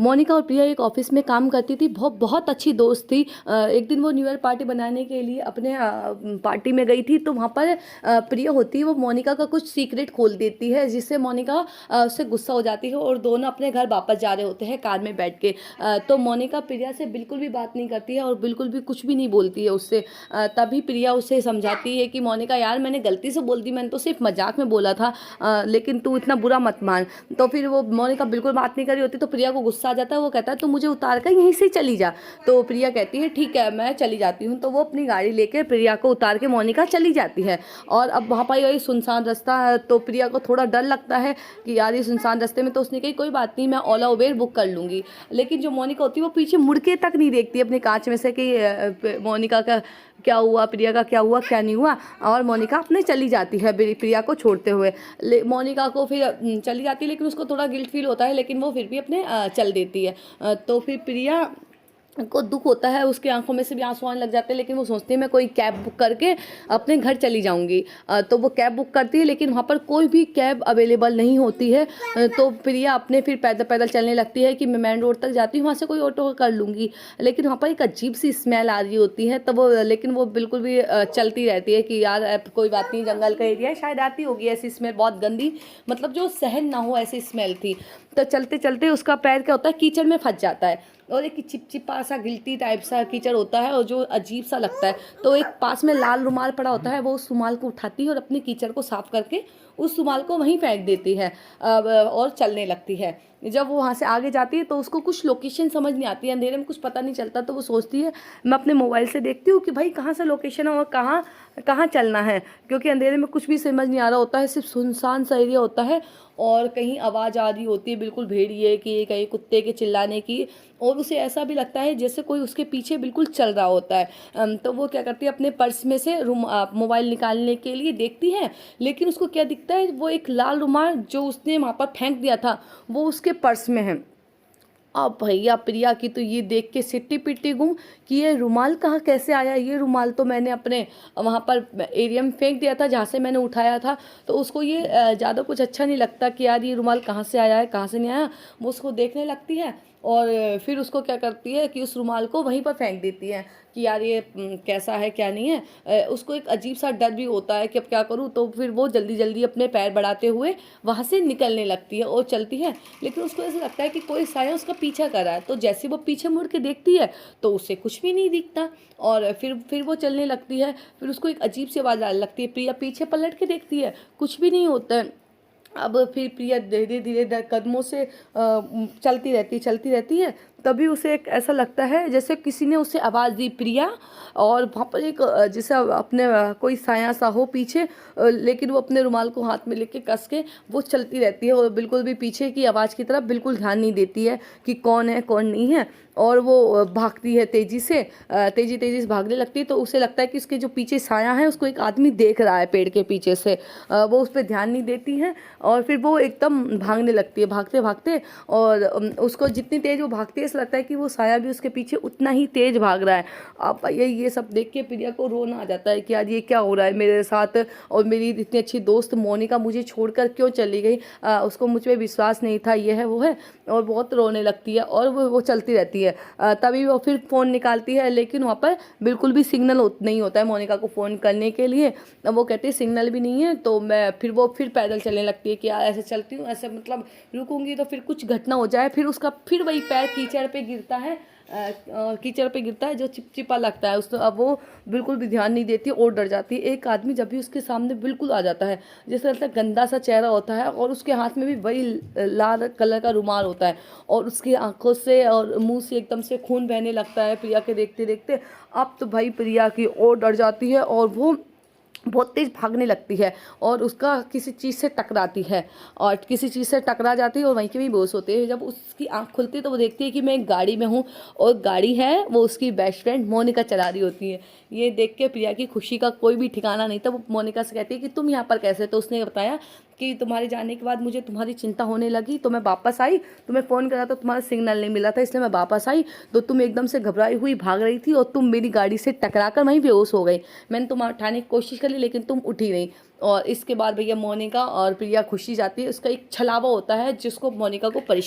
मोनिका और प्रिया एक ऑफिस में काम करती थी, बहुत बहुत अच्छी दोस्त थी। एक दिन वो न्यू ईयर पार्टी बनाने के लिए अपने पार्टी में गई थी, तो वहाँ पर प्रिया होती है वो मोनिका का कुछ सीक्रेट खोल देती है, जिससे मोनिका उससे गुस्सा हो जाती है और दोनों अपने घर वापस जा रहे होते हैं कार में बैठ के। तो मोनिका प्रिया से बिल्कुल भी बात नहीं करती है और बिल्कुल भी कुछ भी नहीं बोलती है उससे। तभी प्रिया उसे समझाती है कि मोनिका यार, मैंने गलती से बोल दी, मैंने तो सिर्फ मजाक में बोला था, लेकिन तू इतना बुरा मत मान। तो फिर वो मोनिका बिल्कुल बात नहीं कर रही होती, तो प्रिया को गुस्सा आ जाता है। वो कहता है तू मुझे उतार कर यहीं से चली जा। तो प्रिया कहती है ठीक है, मैं चली जाती हूँ। तो वो अपनी गाड़ी लेकर प्रिया को उतार के मोनिका चली जाती है। और अब वहाँ पर यही सुनसान रास्ता है, तो प्रिया को थोड़ा डर लगता है कि यार ये सुनसान रास्ते में, तो उसने कही कोई बात नहीं, मैं ओला उबेर बुक कर लूँगी। लेकिन जो मोनिका होती है वो पीछे मुड़ के तक नहीं देखती अपने कांच में से कि मोनिका का क्या हुआ, प्रिया का क्या हुआ, क्या नहीं हुआ। और मोनिका अपने चली जाती है प्रिया को छोड़ते हुए। मोनिका को फिर चली जाती है, लेकिन उसको थोड़ा गिल्ट फील होता है, लेकिन वो फिर भी अपने चल देती है। तो फिर प्रिया को दुख होता है, उसकी आंखों में से भी आंसू आने लग जाते हैं, लेकिन वो सोचती है मैं कोई कैब बुक करके अपने घर चली जाऊंगी। तो वो कैब बुक करती है, लेकिन वहाँ पर कोई भी कैब अवेलेबल नहीं होती है। तो प्रिया अपने फिर पैदल पैदल चलने लगती है कि मैं मेन रोड तक जाती हूँ, वहाँ से कोई ऑटो कर लूँगी। लेकिन वहाँ पर एक अजीब सी स्मेल आ रही होती है, तो वो लेकिन वो बिल्कुल भी चलती रहती है कि यार अब कोई बात नहीं, जंगल का एरिया है, शायद आती होगी ऐसी स्मेल, बहुत गंदी, मतलब जो सहन ना हो ऐसी स्मेल थी। तो चलते चलते उसका पैर क्या होता है, कीचड़ में फंस जाता है, और एक चिपचिपा सा गिल्टी टाइप सा कीचड़ होता है और जो अजीब सा लगता है। तो एक पास में लाल रुमाल पड़ा होता है, वो उस रुमाल को उठाती है और अपने कीचड़ को साफ करके उस रुमाल को वहीं फेंक देती है और चलने लगती है। जब वो वहाँ से आगे जाती है तो उसको कुछ लोकेशन समझ नहीं आती है, अंधेरे में कुछ पता नहीं चलता। तो वो सोचती है मैं अपने मोबाइल से देखती हूँ कि भाई कहाँ से लोकेशन है और कहाँ कहाँ चलना है, क्योंकि अंधेरे में कुछ भी समझ नहीं आ रहा होता है, सिर्फ सुनसान सा एरिया होता है। और कहीं आवाज़ आ रही होती है बिल्कुल भेड़िए की, कहीं कुत्ते के चिल्लाने की, और उसे ऐसा भी लगता है जैसे कोई उसके पीछे बिल्कुल चल रहा होता है। तो वो क्या करती है, अपने पर्स में से मोबाइल निकालने के लिए देखती है, लेकिन उसको क्या दिखता है, वो एक लाल रुमाल जो उसने वहाँ पर फेंक दिया था वो उसके पर्स में है। अब भैया प्रिया की तो ये देख के सिट्टी पिट्टी गुम कि ये रुमाल कहाँ कैसे आया, ये रुमाल तो मैंने अपने वहाँ पर एरिया में फेंक दिया था जहाँ से मैंने उठाया था। तो उसको ये ज़्यादा कुछ अच्छा नहीं लगता कि यार ये रुमाल कहाँ से आया है, कहाँ से नहीं आया। वो उसको देखने लगती है और फिर उसको क्या करती है कि उस रुमाल को वहीं पर फेंक देती है कि यार ये कैसा है क्या नहीं है। उसको एक अजीब सा डर भी होता है कि अब क्या करूँ। तो फिर वो जल्दी जल्दी अपने पैर बढ़ाते हुए वहाँ से निकलने लगती है और चलती है, लेकिन उसको ऐसा लगता है कि कोई साया उसका पीछा कर रहा है। तो जैसे वो पीछे मुड़ के देखती है तो उसे कुछ भी नहीं दिखता, और फिर वो चलने लगती है। फिर उसको एक अजीब सी आवाज़ आने लगती है, प्रिया पीछे पलट के देखती है, कुछ भी नहीं होता है। अब फिर प्रिया धीरे धीरे कदमों से चलती रहती है। तभी उसे एक ऐसा लगता है जैसे किसी ने उसे आवाज़ दी प्रिया, और वहाँ पर एक जैसे अपने कोई साया सा हो पीछे, लेकिन वो अपने रुमाल को हाथ में लेके कस के वो चलती रहती है और बिल्कुल भी पीछे की आवाज़ की तरफ बिल्कुल ध्यान नहीं देती है कि कौन है कौन नहीं है। और वो भागती है तेज़ी से, तेज़ी से भागने लगती है। तो उसे लगता है कि उसके जो पीछे साया है उसको एक आदमी देख रहा है पेड़ के पीछे से। वो उस पर ध्यान नहीं देती है और फिर वो एकदम भागने लगती है भागते भागते। और उसको जितनी तेज़ वो भागती है ऐसा लगता है कि वो साया भी उसके पीछे उतना ही तेज़ भाग रहा है। अब ये सब देख के प्रिया को रोना आ जाता है कि यार ये क्या हो रहा है मेरे साथ, और मेरी इतनी अच्छी दोस्त मोनिका मुझे छोड़कर क्यों चली गई, उसको मुझ पर विश्वास नहीं था, ये है वो है। और बहुत रोने लगती है और वो चलती रहती है। तभी वो फिर फ़ोन निकालती है, लेकिन वहाँ पर बिल्कुल भी सिग्नल नहीं होता है मोनिका को फ़ोन करने के लिए। वो कहती है सिग्नल भी नहीं है। तो वो फिर पैदल चलने लगती है कि यार ऐसे चलती हूँ, ऐसे मतलब रुकूंगी तो फिर कुछ घटना हो जाए। फिर उसका फिर वही पैर कीचड़ पे गिरता है, कीचड़ पे गिरता है जो चिपचिपा लगता है उसको। अब वो बिल्कुल भी ध्यान नहीं देती और डर जाती है। एक आदमी जब भी उसके सामने बिल्कुल आ जाता है, जैसे लगता है गंदा सा चेहरा होता है, और उसके हाथ में भी वही लाल कलर का रुमाल होता है, और उसकी आंखों से और मुंह से एकदम से खून बहने लगता है प्रिया के देखते देखते। अब तो भाई प्रिया की और डर जाती है और वो बहुत तेज़ भागने लगती है और उसका किसी चीज़ से टकराती है, और किसी चीज़ से टकरा जाती है और वहीं के भी बेहोश होते हैं। जब उसकी आंख खुलती है तो वो देखती है कि मैं एक गाड़ी में हूँ, और गाड़ी है वो उसकी बेस्ट फ्रेंड मोनिका चला रही होती है। ये देख के प्रिया की खुशी का कोई भी ठिकाना नहीं था। वो मोनिका से कहती है कि तुम यहाँ पर कैसे। तो उसने बताया कि तुम्हारे जाने के बाद मुझे तुम्हारी चिंता होने लगी, तो मैं वापस आई, तुम्हें फ़ोन करा तो तुम्हारा सिग्नल नहीं मिला था, इसलिए मैं वापस आई। तो तुम एकदम से घबराई हुई भाग रही थी और तुम मेरी गाड़ी से टकरा कर वहीं बेहोश हो गई। मैंने तुम्हें उठाने की कोशिश करी लेकिन तुम उठी नहीं। और इसके बाद भैया मोनिका और प्रिया खुशी जाती है। उसका एक छलावा होता है जिसको मोनिका को परेशान